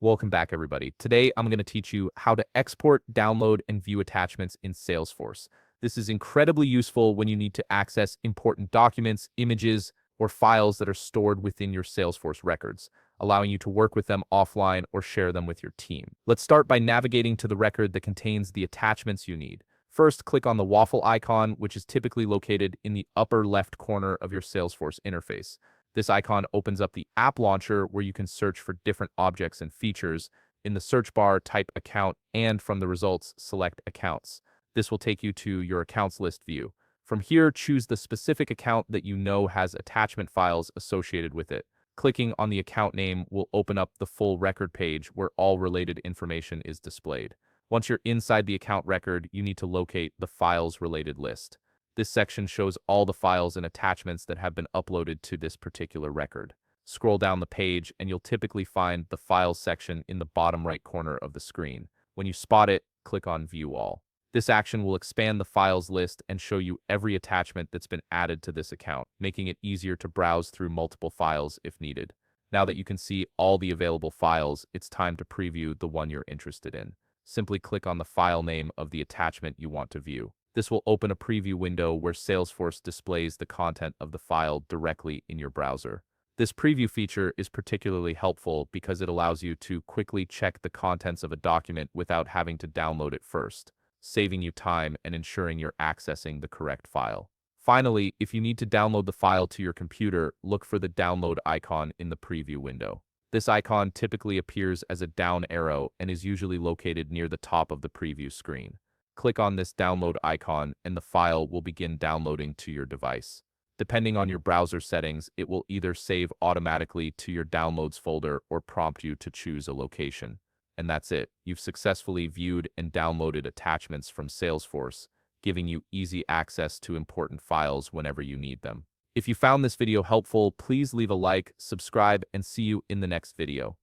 Welcome back, everybody. Today, I'm going to teach you how to export, download, and view attachments in Salesforce. This is incredibly useful when you need to access important documents, images, or files that are stored within your Salesforce records, allowing you to work with them offline or share them with your team. Let's start by navigating to the record that contains the attachments you need. First, click on the waffle icon, which is typically located in the upper left corner of your Salesforce interface. This icon opens up the app launcher where you can search for different objects and features. In the search bar, type account, and from the results, select accounts. This will take you to your accounts list view. From here, choose the specific account that you know has attachment files associated with it. Clicking on the account name will open up the full record page where all related information is displayed. Once you're inside the account record, you need to locate the files related list. This section shows all the files and attachments that have been uploaded to this particular record. Scroll down the page and you'll typically find the Files section in the bottom right corner of the screen. When you spot it, click on View All. This action will expand the files list and show you every attachment that's been added to this account, making it easier to browse through multiple files if needed. Now that you can see all the available files, it's time to preview the one you're interested in. Simply click on the file name of the attachment you want to view. This will open a preview window where Salesforce displays the content of the file directly in your browser. This preview feature is particularly helpful because it allows you to quickly check the contents of a document without having to download it first, saving you time and ensuring you're accessing the correct file. Finally, if you need to download the file to your computer, look for the download icon in the preview window. This icon typically appears as a down arrow and is usually located near the top of the preview screen. Click on this download icon and the file will begin downloading to your device. Depending on your browser settings, it will either save automatically to your downloads folder or prompt you to choose a location. And that's it. You've successfully viewed and downloaded attachments from Salesforce, giving you easy access to important files whenever you need them. If you found this video helpful, please leave a like, subscribe, and see you in the next video.